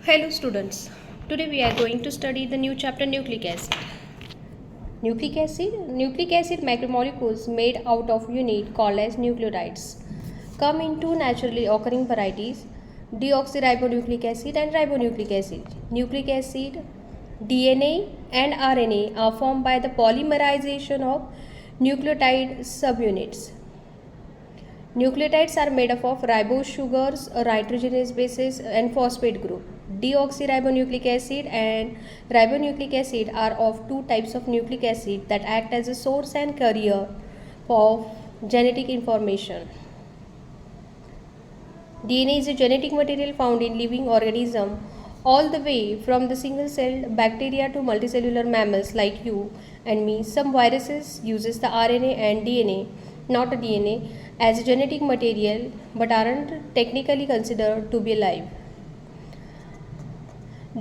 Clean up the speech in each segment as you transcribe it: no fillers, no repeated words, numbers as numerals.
Hello students, today we are going to study the new chapter nucleic acid. Nucleic acid macromolecules made out of unit called as nucleotides come in two naturally occurring varieties, deoxyribonucleic acid and ribonucleic acid. Nucleic acid, DNA and RNA are formed by the polymerization of nucleotide subunits. Nucleotides are made up of ribose sugars, nitrogenous bases and phosphate group. Deoxyribonucleic acid and ribonucleic acid are of two types of nucleic acid that act as a source and carrier of genetic information. DNA is a genetic material found in living organism all the way from the single-celled bacteria to multicellular mammals like you and me. Some viruses uses the RNA and DNA, not a DNA, as a genetic material but aren't technically considered to be alive.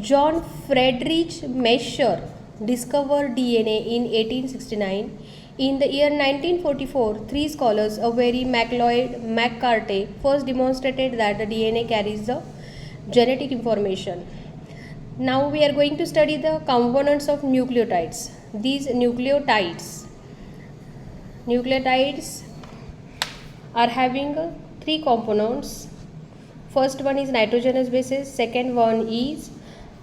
John Friedrich Mescher discovered DNA in 1869. In the year 1944, three scholars, Avery, MacLeod, McCarthy, first demonstrated that the DNA carries the genetic information. Now we are going to study the components of nucleotides. These nucleotides are having three components. First one is nitrogenous bases, second one is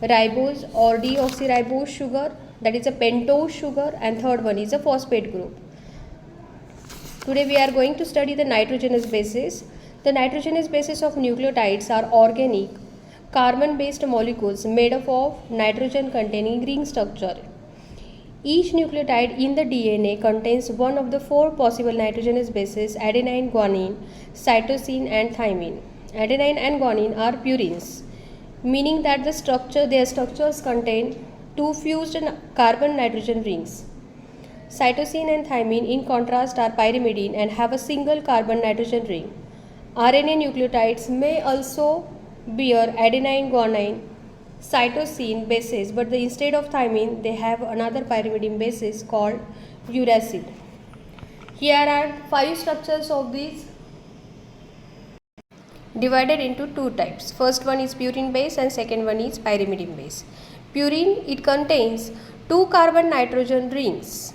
ribose or deoxyribose sugar, that is a pentose sugar, and third one is a phosphate group. Today we are going to study the nitrogenous bases. The nitrogenous bases of nucleotides are organic carbon based molecules made up of nitrogen containing ring structure. Each nucleotide in the DNA contains one of the four possible nitrogenous bases: adenine, guanine, cytosine and thymine. Adenine and guanine are purines, meaning that their structures contain two fused carbon nitrogen rings. Cytosine and thymine in contrast are pyrimidine and have a single carbon nitrogen ring. RNA nucleotides may also bear adenine, guanine, cytosine bases, but instead of thymine they have another pyrimidine basis called uracil. Here are five structures of these divided into two types. First one is purine base and second one is pyrimidine base. Purine, it contains two carbon nitrogen rings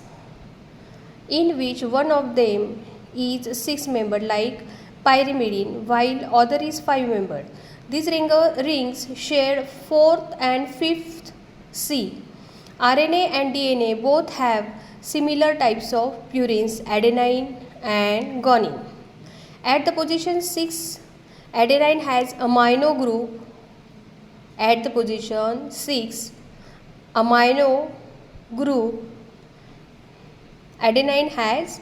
in which one of them is 6-membered like pyrimidine while other is 5-membered. These rings share 4th and 5th C. RNA and DNA both have similar types of purines, adenine and guanine. At the position 6, adenine has amino group. At the position 6, adenine has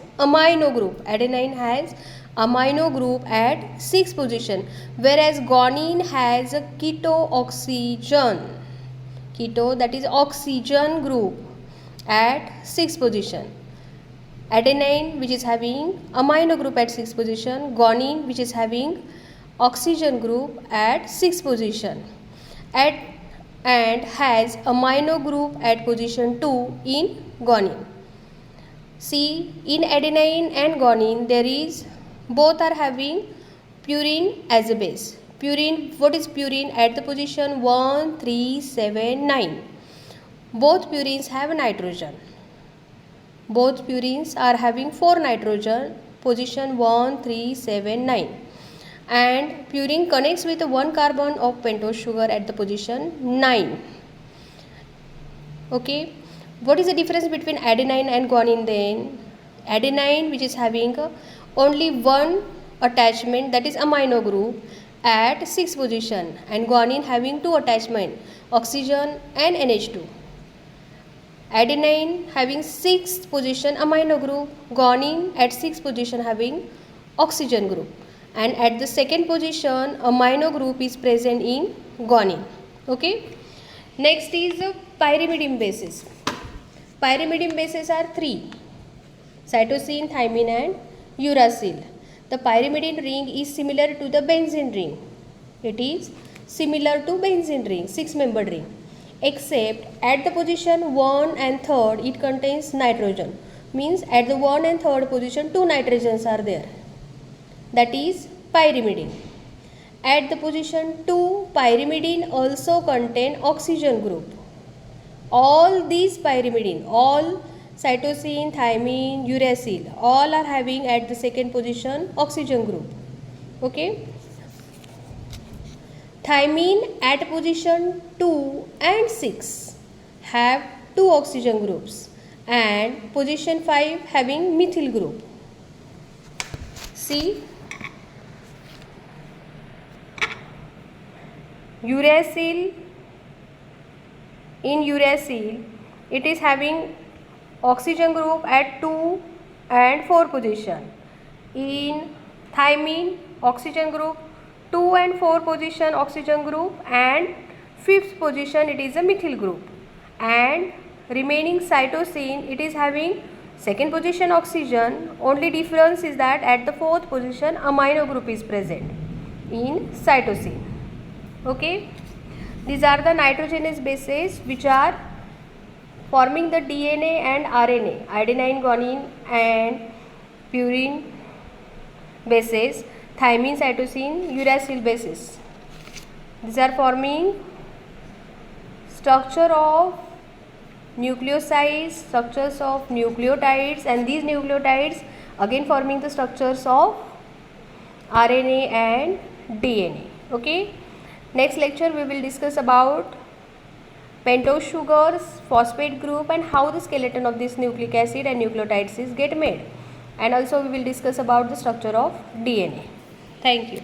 amino group at 6th position, whereas guanine has a keto that is oxygen group at 6th position. Adenine, which is having amino group at 6th position, guanine, which is having oxygen group at 6th position, and has amino group at position 2 in guanine. See, in adenine and guanine both are having purine as a base. Purine, what is purine? At the position 1, 3, 7, 9. Both purines have nitrogen. Both purines are having 4 nitrogen, position 1, 3, 7, 9. And purine connects with 1 carbon of pentose sugar at the position 9. Okay. What is the difference between adenine and guanine then? Adenine, which is having only one attachment, that is amino group at 6th position, and guanine having two attachment, oxygen and NH2. Adenine having 6th position amino group, guanine at 6th position having oxygen group, and at the 2nd position amino group is present in guanine. Okay. Next is pyrimidine bases. Pyrimidine bases are 3: cytosine, thymine and uracil. The pyrimidine ring is similar to the benzene ring. It is similar to benzene ring, 6-membered ring, except at the position 1 and 3rd it contains nitrogen. Means at the 1 and 3rd position 2 nitrogens are there. That is pyrimidine. At the position 2, pyrimidine also contain oxygen group. All these pyrimidine, all cytosine, thymine, uracil, all are having at the second position oxygen group. Okay. Thymine at position 2 and 6 have 2 oxygen groups, and position 5 having methyl group. See, uracil, in uracil it is having oxygen group at 2 and 4 position. In thymine, oxygen group 2 and 4 position oxygen group, and 5th position it is a methyl group. And remaining cytosine, it is having second position oxygen, only difference is that at the 4th position amino group is present in cytosine. Okay, these are the nitrogenous bases which are forming the DNA and RNA, adenine, guanine and purine bases, thymine, cytosine, uracil bases. These are forming structure of nucleosides, structures of nucleotides, and these nucleotides again forming the structures of RNA and DNA. Okay. Next lecture we will discuss about pentose sugars, phosphate group, and how the skeleton of this nucleic acid and nucleotides is get made. And also we will discuss about the structure of DNA. Thank you.